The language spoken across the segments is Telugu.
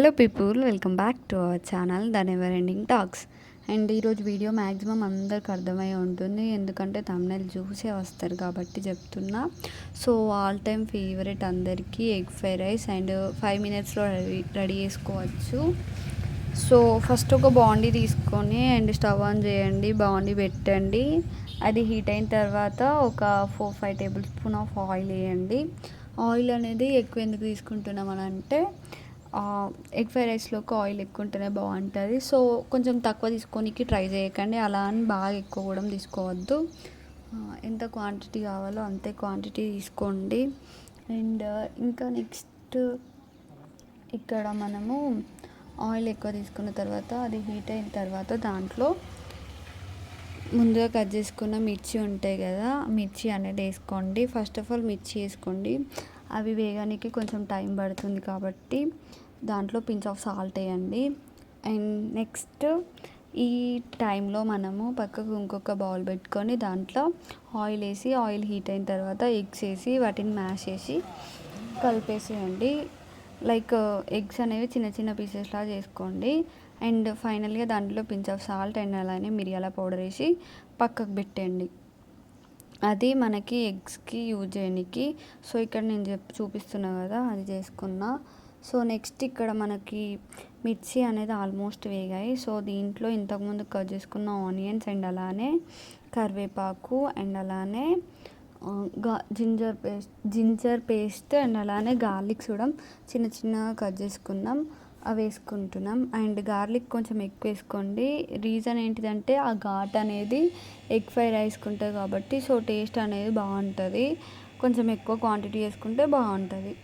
Hello people, welcome back to our channel the never ending talks. And ఈరోజు వీడియో మ్యాక్సిమం అందరికి అర్థమై ఉంటుంది, ఎందుకంటే తమ్నెల్ చూసే వస్తారు కాబట్టి చెప్తున్నా. సో ఆల్ టైమ్ ఫేవరెట్ అందరికీ ఎగ్ ఫ్రైడ్ రైస్ అండ్ 5 minutesలో రెడీ చేసుకోవచ్చు. సో ఫస్ట్ ఒక బాండీ తీసుకొని అండ్ స్టవ్ ఆన్ చేయండి, బాండీ పెట్టండి. అది హీట్ అయిన తర్వాత ఒక 4-5 tablespoon ఆఫ్ ఆయిల్ వేయండి. ఆయిల్ అనేది ఎక్కువ ఎందుకు తీసుకుంటున్నాం అని అంటే, ఎగ్ ఫ్రైడ్ రైస్లోకి ఆయిల్ ఎక్కువ ఉంటేనే బాగుంటుంది. సో కొంచెం తక్కువ తీసుకోనికి ట్రై చేయకండి, అలా అని బాగా ఎక్కువ కూడా తీసుకోవద్దు. ఎంత క్వాంటిటీ కావాలో అంతే క్వాంటిటీ తీసుకోండి. అండ్ ఇంకా నెక్స్ట్ ఇక్కడ మనము ఆయిల్ ఎక్కువ తీసుకున్న తర్వాత అది హీట్ అయిన తర్వాత దాంట్లో ముందుగా కట్ చేసుకున్న మిర్చి ఉంటాయి కదా, మిర్చి అనేది వేసుకోండి. ఫస్ట్ ఆఫ్ ఆల్ మిర్చి వేసుకోండి, అవి వేగడానికి కొంచెం టైం పడుతుంది కాబట్టి దాంట్లో పించ్ ఆఫ్ సాల్ట్ వేయండి. అండ్ నెక్స్ట్ ఈ టైంలో మనము పక్కకు ఇంకొక బౌల్ పెట్టుకొని దాంట్లో ఆయిల్ వేసి, ఆయిల్ హీట్ అయిన తర్వాత ఎగ్స్ వేసి వాటిని మ్యాష్ చేసి కలిపేసేయండి. లైక్ ఎగ్స్ అనేవి చిన్న చిన్న పీసెస్లా చేసుకోండి. అండ్ ఫైనల్గా దాంట్లో పించ్ ఆఫ్ సాల్ట్ అండ్ అలానే మిరియాల పౌడర్ వేసి పక్కకు పెట్టండి. అది మనకి ఎగ్స్కి యూజ్ చేయడానికి. సో ఇక్కడ నేను చూపిస్తున్నా కదా, అది చేసుకున్నా. సో నెక్స్ట్ ఇక్కడ మనకి మిర్చి అనేది ఆల్మోస్ట్ వేగాయి. సో దీంట్లో ఇంతకుముందు కట్ చేసుకున్న ఆనియన్స్ అండ్ అలానే కరివేపాకు అండ్ అలానే జింజర్ పేస్ట్ అండ్ అలానే గార్లిక్ కూడా చిన్న చిన్నగా కట్ చేసుకున్నాం, అవి వేసుకుంటున్నాం. అండ్ గార్లిక్ కొంచెం ఎక్కువ వేసుకోండి. రీజన్ ఏంటిదంటే ఆ ఘాట్ అనేది ఎగ్ ఫ్రైడ్ రైస్కి ఉంటుంది కాబట్టి, సో టేస్ట్ అనేది బాగుంటుంది. కొంచెం ఎక్కువ క్వాంటిటీ వేసుకుంటే బాగుంటుంది.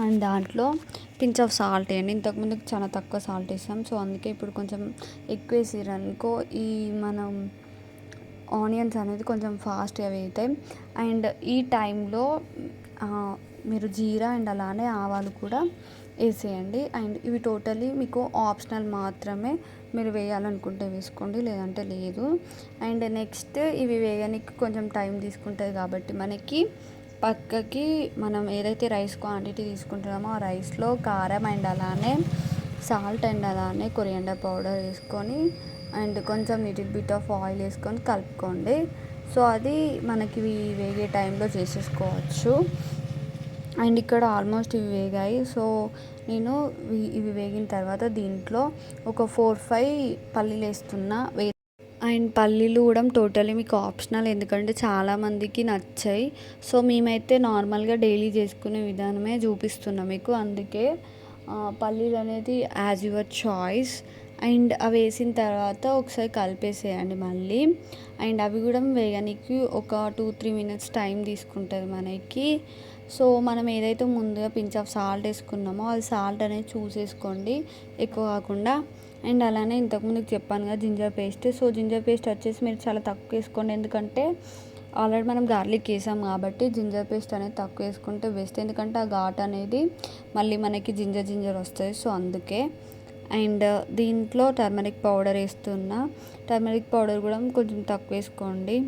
అండ్ దాంట్లో పించ్ ఆఫ్ సాల్ట్ వేయండి. ఇంతకుముందు చాలా తక్కువ సాల్ట్ వేసాం, సో అందుకే ఇప్పుడు కొంచెం ఎక్కువ వేసిరనుకో ఈ మనం ఆనియన్స్ అనేది కొంచెం ఫాస్ట్గా వేగుతాయి. అండ్ ఈ టైంలో మీరు జీరా అండ్ అలానే ఆవాలు కూడా వేసేయండి. అండ్ ఇవి టోటలీ మీకు ఆప్షనల్ మాత్రమే, మీరు వేయాలనుకుంటే వేసుకోండి, లేదంటే లేదు. అండ్ నెక్స్ట్ ఇవి వేయడానికి కొంచెం టైం తీసుకుంటుంది కాబట్టి మనకి పక్కకి మనం ఏదైతే రైస్ క్వాంటిటీ తీసుకుంటున్నామో ఆ రైస్లో కారం అండ్ అలానే సాల్ట్ అండ్ అలానే కొరియాండర్ పౌడర్ వేసుకొని అండ్ కొంచెం లిటిల్ బిట్ ఆఫ్ ఆయిల్ వేసుకొని కలుపుకోండి. సో అది మనకి వేగే టైంలో చేసేసుకోవచ్చు. అండ్ ఇక్కడ ఆల్మోస్ట్ ఇవి వేగాయి. సో నేను ఇవి వేగిన తర్వాత దీంట్లో ఒక 4-5 పల్లీలు వేస్తున్నా. అండ్ పల్లీలు కూడా టోటలీ మీకు ఆప్షనల్, ఎందుకంటే చాలామందికి నచ్చాయి. సో మేమైతే నార్మల్గా డైలీ చేసుకునే విధానమే చూపిస్తున్నాం మీకు, అందుకే పల్లీలు అనేది యాజ్ యువర్ చాయిస్. అండ్ అవి వేసిన తర్వాత ఒకసారి కలిపేసేయండి మళ్ళీ. అండ్ అవి కూడా వేయడానికి ఒక 2-3 minutes టైం తీసుకుంటుంది మనకి. సో మనం ఏదైతే ముందుగా పించ్ ఆఫ్ సాల్ట్ వేసుకున్నామో అది సాల్ట్ అనేది చూసేసుకోండి, ఎక్కువ కాకుండా. అండ్ అలానే ఇంతకుముందు చెప్పాను కదా ginger paste. So ginger paste వచ్చేసి మీరు చాలా తక్కువ వేసుకోండి, ఎందుకంటే ఆల్రెడీ మనం గార్లిక్ వేసాం కాబట్టి జింజర్ పేస్ట్ అనేది తక్కువ వేసుకుంటే బెస్ట్, ఎందుకంటే ఆ ఘాట్ అనేది మళ్ళీ మనకి జింజర్ వస్తుంది. సో అందుకే. అండ్ దీంట్లో టర్మరిక్ పౌడర్ వేస్తున్నా, టర్మరిక్ పౌడర్ కూడా కొంచెం తక్కువ వేసుకోండి.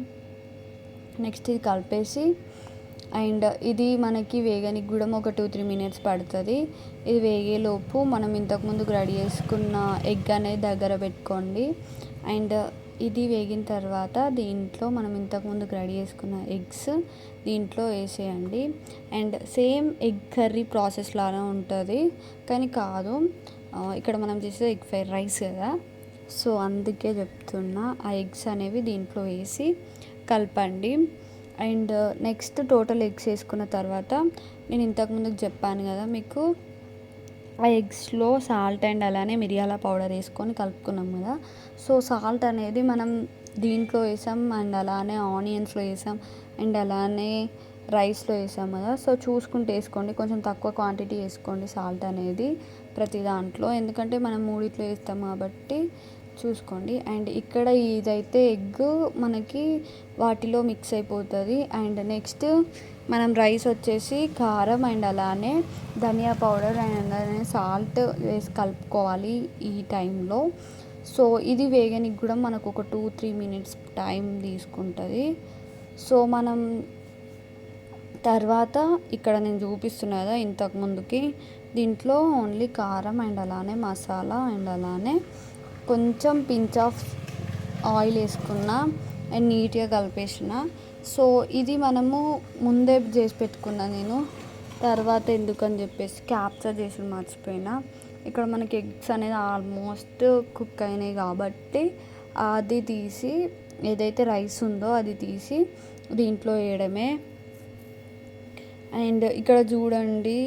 నెక్స్ట్ ఇది కలిపేసి అండ్ ఇది మనకి వేగనికి కూడా ఒక 2-3 minutes పడుతుంది. ఇది వేగేలోపు మనం ఇంతకుముందు రెడీ చేసుకున్న ఎగ్ అనేది దగ్గర పెట్టుకోండి. అండ్ ఇది వేగిన తర్వాత దీంట్లో మనం ఇంతకుముందు రెడీ చేసుకున్న ఎగ్స్ దీంట్లో వేసేయండి. And same egg curry process లాగా ఉంటుంది, కానీ కాదు, ఇక్కడ మనం చేసే ఎగ్ ఫ్రైడ్ రైస్ కదా, సో అందుకే చెప్తున్నా. ఆ ఎగ్స్ అనేవి దీంట్లో వేసి కలపండి. అండ్ నెక్స్ట్ టోటల్ ఎగ్స్ వేసుకున్న తర్వాత నేను ఇంతకుముందు చెప్పాను కదా మీకు, ఆ ఎగ్స్లో సాల్ట్ అండ్ అలానే మిరియాల పౌడర్ వేసుకొని కలుపుకున్నాం కదా. సో సాల్ట్ అనేది మనం దీంట్లో వేసాం అండ్ అలానే ఆనియన్స్లో వేసాం అండ్ అలానే రైస్లో వేసాం కదా. సో చూసుకుంటూ వేసుకోండి, కొంచెం తక్కువ క్వాంటిటీ వేసుకోండి సాల్ట్ అనేది ప్రతి దాంట్లో, ఎందుకంటే మనం మూడిట్లో వేస్తాం కాబట్టి చూసుకోండి. అండ్ ఇక్కడ ఇదైతే ఎగ్ మనకి వాటిలో మిక్స్ అయిపోతుంది. అండ్ నెక్స్ట్ మనం రైస్ వచ్చేసి కారం అండ్ అలానే ధనియా పౌడర్ అండ్ అలానే సాల్ట్ వేసి కలుపుకోవాలి ఈ టైంలో. సో ఇది వేగనికి కూడా మనకు ఒక 2-3 minutes టైం తీసుకుంటుంది. సో మనం తర్వాత ఇక్కడ నేను చూపిస్తున్నా కదా ఇంతకుముందుకి దీంట్లో ఓన్లీ కారం అండ్ అలానే మసాలా అండ్ అలానే కొంచెం పించ్ ఆఫ్ ఆయిల్ వేసుకున్న అండ్ నీట్గా కలిపేసిన. సో ఇది మనము ముందే చేసి పెట్టుకున్నా నేను, తర్వాత ఎందుకని చెప్పేసి క్యాప్చర్ చేసి మర్చిపోయినా. ఇక్కడ మనకి ఎగ్స్ అనేది ఆల్మోస్ట్ కుక్ అయినాయి కాబట్టి అది తీసి, ఏదైతే రైస్ ఉందో అది తీసి దీంట్లో వేయడమే. అండ్ ఇక్కడ చూడండి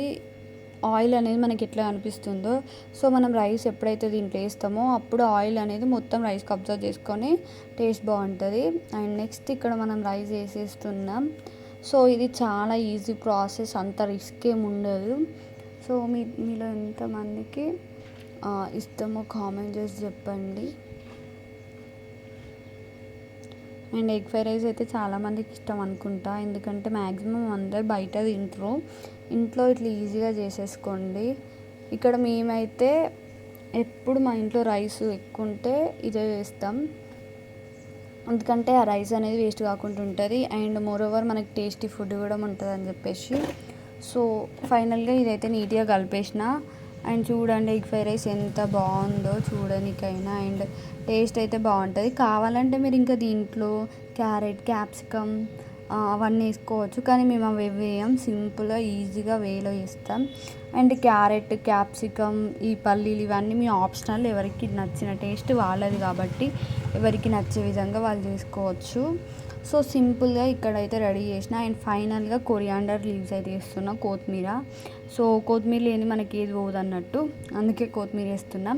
ఆయిల్ అనేది మనకి ఎట్లా అనిపిస్తుందో. సో మనం రైస్ ఎప్పుడైతే దీంట్లో వేస్తామో అప్పుడు ఆయిల్ అనేది మొత్తం రైస్కి అబ్జర్వ్ చేసుకొని టేస్ట్ బాగుంటుంది. అండ్ నెక్స్ట్ ఇక్కడ మనం రైస్ వేసేస్తున్నాం. సో ఇది చాలా ఈజీ ప్రాసెస్, అంత రిస్క్ ఏమి ఉండదు. సో మీలో ఎంతమందికి ఇష్టమో కామెంట్ చేసి చెప్పండి. అండ్ ఎగ్ ఫ్రైడ్ రైస్ అయితే చాలామందికి ఇష్టం అనుకుంటా, ఎందుకంటే మ్యాక్సిమం అందరు బయట తింటారు. ఇంట్లో ఇట్లా ఈజీగా చేసేసుకోండి. ఇక్కడ మేమైతే ఎప్పుడు మా ఇంట్లో రైస్ ఎక్కువ ఉంటే ఇదే వేస్తాం, ఎందుకంటే ఆ రైస్ అనేది వేస్ట్ కాకుండా ఉంటుంది. అండ్ మోరోవర్ మనకి టేస్టీ ఫుడ్ కూడా ఉంటుంది అని చెప్పేసి. సో ఫైనల్గా ఇదైతే నీట్గా కలిపేసిన. అండ్ చూడండి ఎగ్ ఫ్రైడ్ రైస్ ఎంత బాగుందో చూడడానికైనా, అండ్ టేస్ట్ అయితే బాగుంటుంది. కావాలంటే మీరు ఇంకా దీంట్లో క్యారెట్, క్యాప్సికమ్ అవన్నీ వేసుకోవచ్చు, కానీ మేము అవి వేయం, సింపుల్గా ఈజీగా వేలో వేస్తాం. అండ్ క్యారెట్, క్యాప్సికమ్, ఈ పల్లీలు ఇవన్నీ మీ ఆప్షనల్, ఎవరికి నచ్చిన టేస్ట్ వాళ్ళది కాబట్టి ఎవరికి నచ్చే విధంగా వాళ్ళు చేసుకోవచ్చు. సో సింపుల్గా ఇక్కడైతే రెడీ చేసిన. అండ్ ఫైనల్గా కొరియాండర్ లీవ్స్ అయితే వేస్తున్నా, కొత్తిమీర. సో కొత్తిమీర లేని మనకి ఏది పోదు అన్నట్టు, అందుకే కొత్తిమీర వేస్తున్నాం.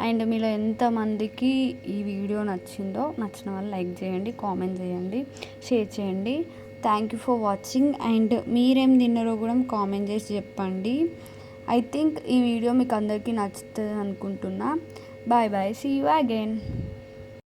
అండ్ మీలో ఎంతమందికి ఈ వీడియో నచ్చిందో, నచ్చిన వాళ్ళు లైక్ చేయండి, కామెంట్ చేయండి, షేర్ చేయండి. Thank you for watching. And మీరేం తిన్నారో కూడా కామెంట్ చేసి చెప్పండి. ఐ థింక్ ఈ వీడియో మీకు అందరికీ నచ్చుతుంది అనుకుంటున్నా. Bye bye, see you again.